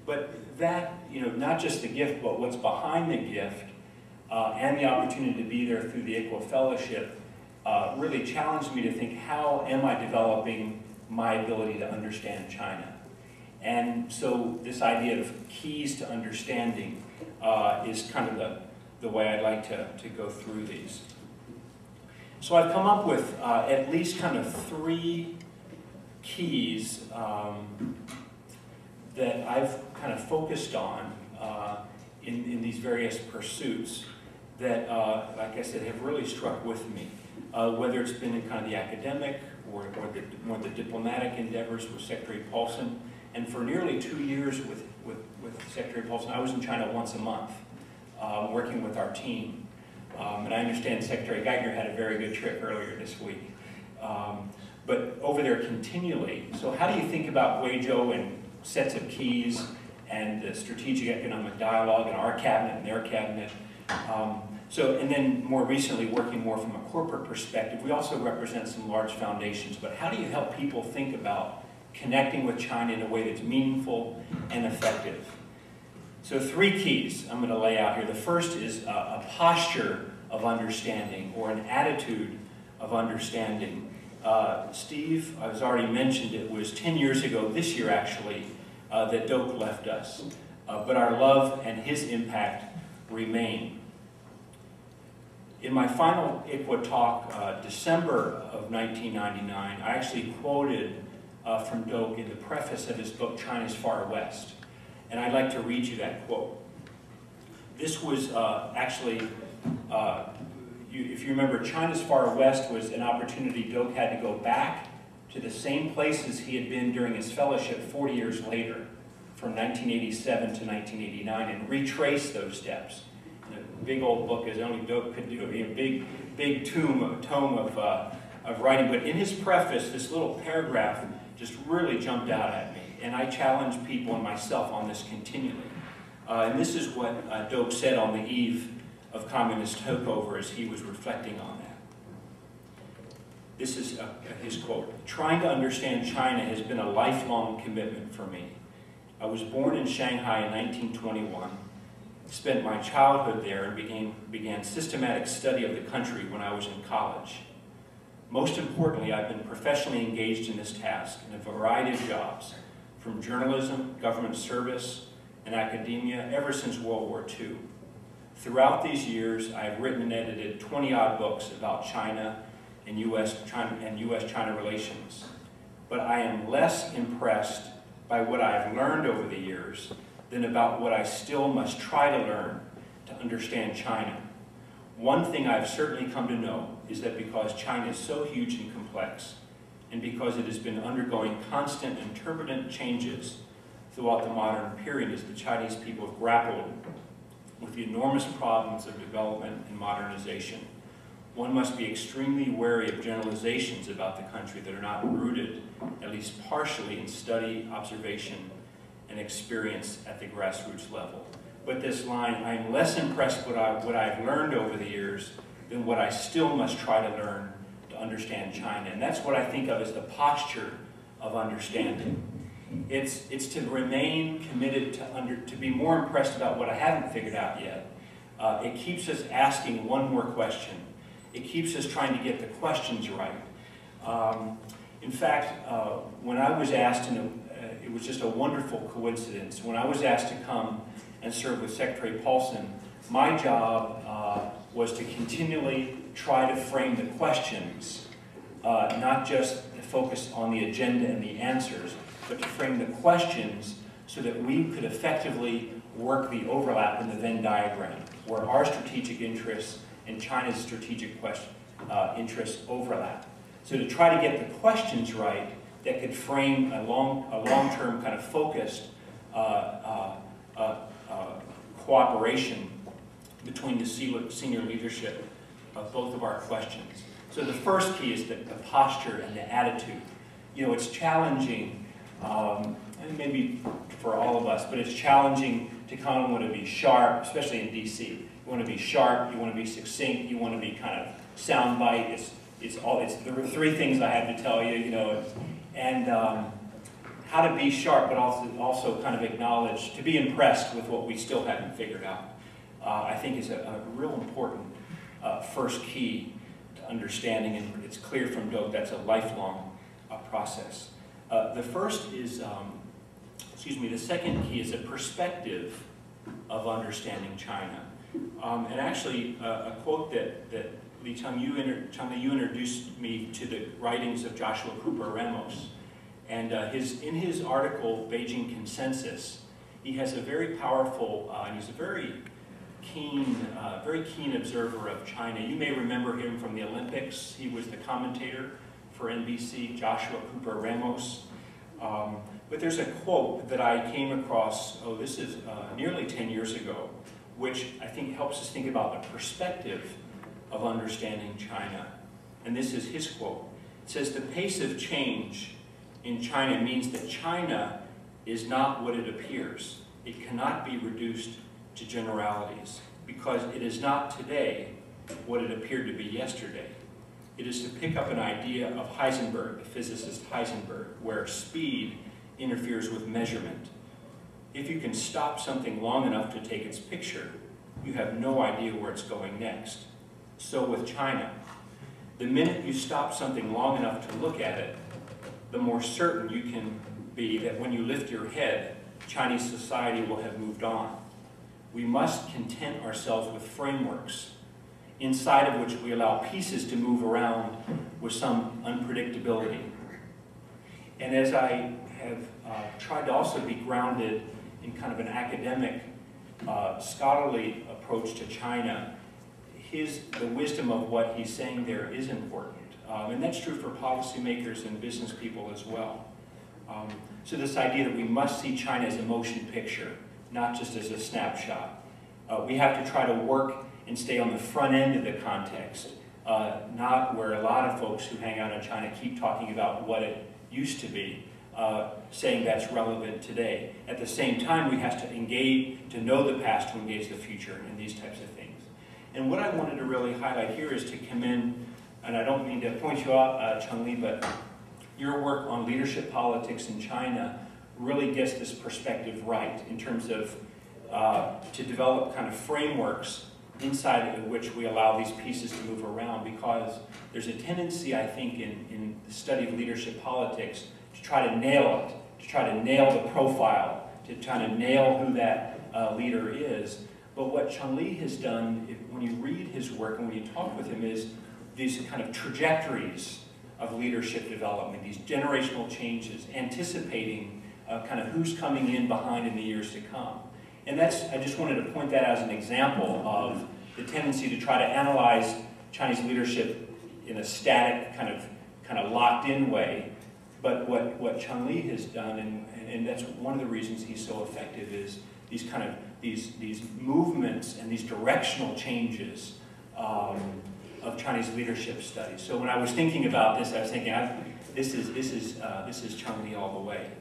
But that, not just the gift, but what's behind the gift, and the opportunity to be there through the ICWA Fellowship really challenged me to think, how am I developing my ability to understand China? And so this idea of keys to understanding is kind of the way I'd like to go through these. So I've come up with at least kind of 3 keys that I've kind of focused on in these various pursuits that, like I said, have really struck with me. Whether it's been in kind of the academic or the diplomatic endeavors with Secretary Paulson. And for nearly 2 years with Secretary Paulson, I was in China once a month, working with our team. And I understand Secretary Geithner had a very good trip earlier this week. But over there continually. So how do you think about Guizhou and sets of keys and the strategic economic dialogue in our cabinet and their cabinet? And then more recently, working more from a corporate perspective, we also represent some large foundations. But how do you help people think about connecting with China in a way that's meaningful and effective? So 3 keys I'm going to lay out here. The first is a posture of understanding, or an attitude of understanding. Steve, as already mentioned, it was 10 years ago, this year actually, that Doak left us. But our love and his impact remain. In my final ICWA talk, December of 1999, I actually quoted from Doak in the preface of his book, China's Far West. And I'd like to read you that quote. This was if you remember, China's Far West was an opportunity Doak had to go back to the same places he had been during his fellowship 40 years later, from 1987 to 1989, and retrace those steps. And a big old book, as only Doak could do, a big tome of writing. But in his preface, this little paragraph just really jumped out at me. And I challenge people and myself on this continually. And this is what Doak said on the eve of communist takeover as he was reflecting on that. This is his quote. "Trying to understand China has been a lifelong commitment for me. I was born in Shanghai in 1921, spent my childhood there, and began systematic study of the country when I was in college. Most importantly, I've been professionally engaged in this task in a variety of jobs, from journalism, government service, and academia ever since World War II. Throughout these years, I have written and edited 20-odd books about China and U.S.-China relations. But I am less impressed by what I have learned over the years than about what I still must try to learn to understand China. One thing I've certainly come to know is that because China is so huge and complex, and because it has been undergoing constant and turbulent changes throughout the modern period as the Chinese people have grappled with the enormous problems of development and modernization, one must be extremely wary of generalizations about the country that are not rooted, at least partially, in study, observation, and experience at the grassroots level." But this line, "I am less impressed with what I've learned over the years than what I still must try to learn to understand China." And that's what I think of as the posture of understanding. It's to remain committed to be more impressed about what I haven't figured out yet. It keeps us asking one more question. It keeps us trying to get the questions right. In fact, when I was asked, it was just a wonderful coincidence, when I was asked to come and serve with Secretary Paulson, my job was to continually try to frame the questions, not just focus on the agenda and the answers, but to frame the questions so that we could effectively work the overlap in the Venn diagram, where our strategic interests and China's strategic interests overlap. So to try to get the questions right that could frame a long-term kind of focused cooperation between the senior leadership of both of our questions. So the first key is the posture and the attitude. It's challenging, and maybe for all of us, but it's challenging to kind of want to be sharp, especially in DC. You want to be sharp, you want to be succinct, you want to be kind of soundbite. It's the 3 things I had to tell you, and how to be sharp, but also kind of acknowledge, to be impressed with what we still haven't figured out, I think is a real important first key to understanding, and it's clear from Doak that's a lifelong process. The first is, the second key is a perspective of understanding China. And actually, a quote that Li Changli, you introduced me to the writings of Joshua Cooper Ramos. And in his article, Beijing Consensus, he has a very powerful, and he's a very keen observer of China. You may remember him from the Olympics. He was the commentator for NBC, Joshua Cooper Ramos. But there's a quote that I came across, this is nearly 10 years ago, which I think helps us think about the perspective of understanding China. And this is his quote. It says, "The pace of change in China means that China is not what it appears. It cannot be reduced to generalities, because it is not today what it appeared to be yesterday. It is to pick up an idea of Heisenberg, the physicist Heisenberg, where speed interferes with measurement. If you can stop something long enough to take its picture, you have no idea where it's going next. So with China, the minute you stop something long enough to look at it, the more certain you can be that when you lift your head, Chinese society will have moved on. We must content ourselves with frameworks, inside of which we allow pieces to move around with some unpredictability." And as I have tried to also be grounded in kind of an academic, scholarly approach to China, the wisdom of what he's saying there is important. And that's true for policymakers and business people as well. So this idea that we must see China as a motion picture, not just as a snapshot. We have to try to work and stay on the front end of the context, not where a lot of folks who hang out in China keep talking about what it used to be, saying that's relevant today. At the same time, we have to engage, to know the past, to engage the future, and these types of things. And what I wanted to really highlight here is to commend, and I don't mean to point you out, Changli, but your work on leadership politics in China really gets this perspective right in terms of to develop kind of frameworks inside of which we allow these pieces to move around, because there's a tendency, I think, in the study of leadership politics to try to nail it, to try to nail the profile, to try to nail who that leader is. But what Changli has done, when you read his work and when you talk with him, is these kind of trajectories of leadership development, these generational changes, anticipating kind of who's coming in behind in the years to come. And I just wanted to point that as an example of the tendency to try to analyze Chinese leadership in a static, kind of locked-in way. But what Changli has done, and that's one of the reasons he's so effective, is these movements and these directional changes of Chinese leadership studies. So when I was thinking about this, I was thinking, this is Changli all the way.